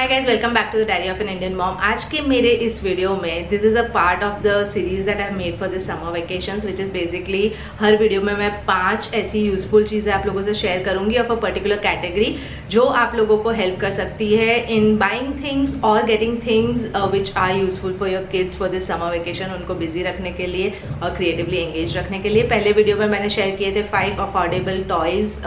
Hi guys, welcome back to the diary of an Indian mom. आज के मेरे इस वीडियो में this is a part of the series that I have made for this summer vacations, which is basically हर video में मैं 5 ऐसी useful चीज़ें आप लोगों से शेयर करूंगी ऑफ अ पर्टिकुलर कैटेगरी जो आप लोगों को हेल्प कर सकती है इन बाइंग थिंग्स और getting things which are useful for your kids for this summer vacation, उनको बिजी रखने के लिए और क्रिएटिवली एंगेज रखने के लिए। पहले वीडियो में मैंने शेयर किए थे 5 अफोर्डेबल टॉयज।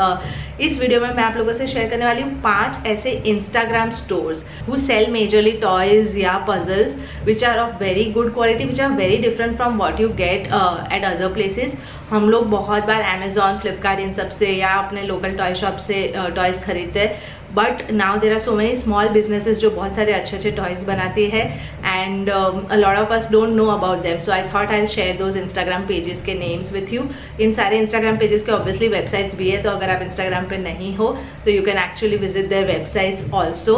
इस वीडियो में मैं आप लोगों से शेयर करने वाली हूँ 5 ऐसे Instagram stores who sell majorly toys या puzzles which are of very good quality, which are very different from what you get at other places। हम लोग बहुत बार Amazon, Flipkart इन सब से या अपने लोकल टॉय शॉप से टॉयज खरीदते हैं, but now there are so many small businesses जो बहुत सारे अच्छे अच्छे टॉयज बनाती है and a lot of us don't know about them. So I thought I share those Instagram pages के नेम्स विथ यू। इन सारे इंस्टाग्राम पेजेस के ऑब्वियसली वेबसाइट्स भी है, तो अगर आप इंस्टाग्राम पे नहीं हो तो you can actually visit there websites also.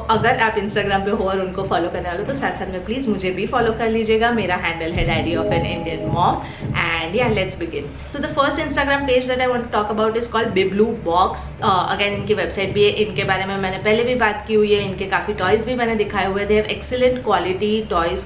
अगर आप इंस्टाग्राम पे हो और उनको फॉलो करने वाले हो तो साथ साथ में प्लीज़ मुझे भी फॉलो कर लीजिएगा। मेरा हैंडल है diary of an Indian mom and yeah, let's begin. So the first Instagram page that I want to talk about is called Biblu Box. Again इनकी वेबसाइट भी है, इनके बारे में मैंने पहले भी बात की हुई है, इनके काफ़ी टॉयज भी मैंने दिखाए हुए। They have excellent quality toys,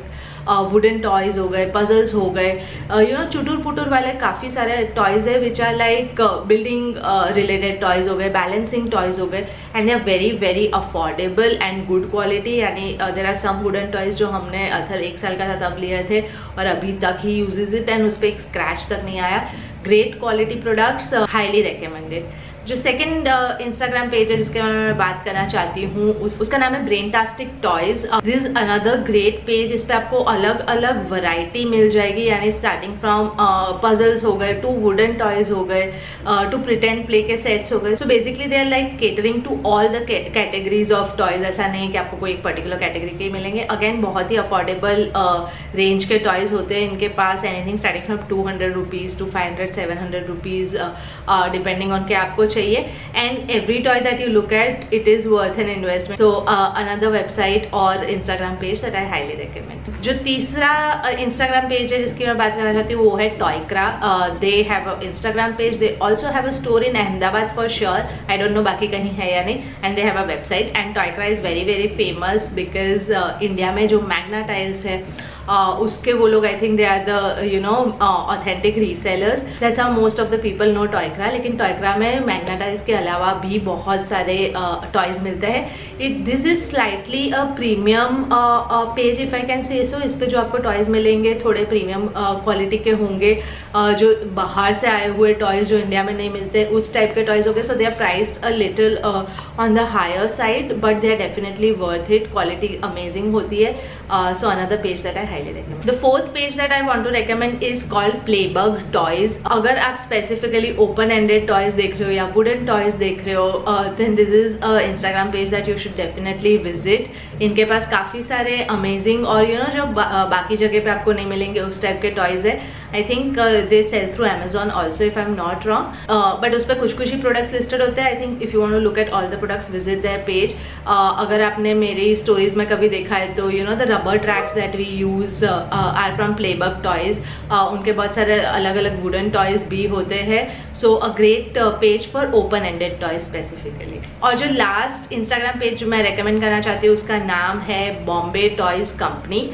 wooden toys हो गए, पजल्स हो गए, यू नो चुटुर पुटुर वाले काफ़ी सारे टॉयज है which are like building related toys हो गए, बैलेंसिंग टॉयज हो गए, and they are very very affordable and good quality. यानी there are some wooden toys जो हमने अथर 1 साल का था तब लिए थे और अभी तक ही यूजेज इट एंड उस पर एक स्क्रैच तक नहीं आया। Great quality products, highly recommended. जो सेकंड इंस्टाग्राम पेज है जिसके बारे में मैं बात करना चाहती हूँ उसका नाम है Braintastic toys. This is another great page. इस पे आपको अलग अलग वैरायटी मिल जाएगी, यानी स्टार्टिंग फ्रॉम पजल्स हो गए, टू वुडन टॉयज हो गए, टू प्रिटेंड प्ले के सेट्स हो गए। So basically they are like catering to all the categories of toys. ऐसा नहीं है कि आपको कोई एक पर्टिकुलर कैटेगरी के मिलेंगे। अगेन बहुत ही अफोर्डेबल रेंज के टॉयज होते हैं इनके पास, anything starting from 200 rupees to 500-700 rupees depending on के आपको चाहिए। And every toy that you look at it is worth an investment. So another website और Instagram page that I highly recommend. जो तीसरा इंस्टाग्राम पेज है जिसकी मैं बात करना चाहती हूँ वो है Toycra. They have a Instagram page, they also have a store in Ahmedabad for sure, I don't know बाकी कहीं है या नहीं, and they have a website. And Toycra is very very famous because India में जो मैग्ना टाइल्स है उसके वो लोग I think they are the you know authentic resellers. That's how most of the people know Toycra. लेकिन Toycra में Magna tiles के अलावा भी बहुत सारे टॉयज मिलते हैं। This is slightly a premium page if I can say so. इस पे जो आपको टॉयज मिलेंगे थोड़े प्रीमियम क्वालिटी के होंगे, जो बाहर से आए हुए टॉयज जो इंडिया में नहीं मिलते उस टाइप के टॉयज होंगे। So they are priced a little on the higher side but they are definitely worth it. Quality amazing होती है। So another page that I highly recommend. The fourth page that I want to recommend is called Playbug Toys. अगर आप specifically open-ended toys देख रहे हो या wooden toys देख रहे हो then this is a Instagram page that you should definitely visit. इनके पास काफ़ी सारे amazing और you know जो बाकी जगह पे आपको नहीं मिलेंगे उस टाइप के toys है। I think they sell through Amazon also if I'm not wrong. But उस पर कुछ ही products listed होते हैं। I think if you want to look at all the products, visit their page. अगर आपने मेरी stories में कभी देखा है तो you know the rubber tracks that we use are from Playbug Toys. उनके बहुत सारे अलग अलग वुडन टॉयज भी होते हैं। So a great page for open ended toys specifically. और जो लास्ट इंस्टाग्राम पेज जो मैं रेकमेंड करना चाहती हूँ उसका नाम है Bombay toys company.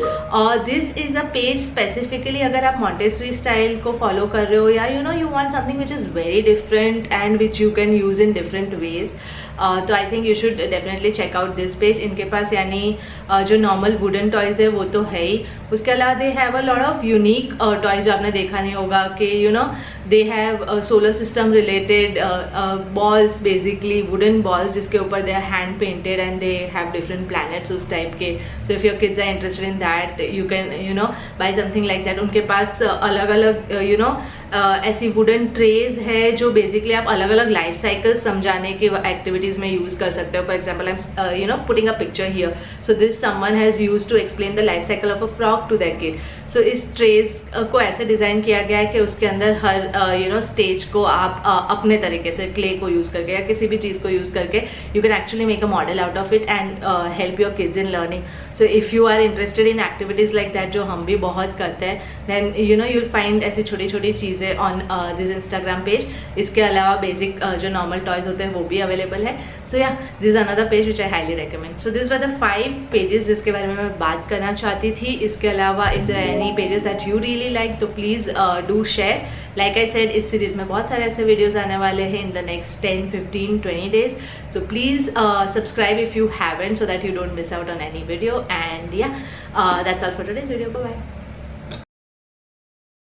This is a page specifically अगर आप मॉन्टेसरी स्टाइल को फॉलो कर रहे हो या you know you want something which is very different and which you can use in different ways, तो I think you should definitely check out this page. इनके पास यानी जो नॉर्मल वुडन टॉयज है वो तो है ही, उसके अलावा they have a lot of unique toys जो आपने देखा नहीं होगा कि you know they have solar system related balls, basically wooden balls जिसके ऊपर they are hand painted and they have different planets उस टाइप के। So if your kids are interested in that you can you know buy something like that. उनके पास अलग अलग you know ऐसी wooden trays है जो बेसिकली आप अलग अलग लाइफ साइकिल समझाने के एक्टिविटीज में यूज कर सकते हो। For example I am you know putting a picture here, so this someone has used to explain the life cycle of a frog to that kid. So इस trays को ऐसे design किया गया है कि उसके अंदर हर यू नो स्टेज को आप अपने तरीके से क्ले को यूज करके या किसी भी चीज को यूज करके you can actually make a model out of it and help your kids in learning. So if you are interested in activities like that जो हम भी बहुत करते हैं then you know you'll find ऐसी छोटी छोटी चीज़ें ऑन दिस इंस्टाग्राम पेज। इसके अलावा बेसिक जो नॉर्मल टॉयज होते हैं वो भी अवेलेबल है। सो या this is another page which I highly recommend. So this were the 5 pages जिसके बारे में मैं बात करना चाहती थी. इसके अलावा if there any pages that you really like तो please do share. Like I said, इस सीरीज में बहुत सारे ऐसे वीडियोस आने वाले हैं in the next 10, 15, 20 days. So please subscribe if you haven't so that you don't miss out on any video. And yeah, that's all for today's video. Bye bye.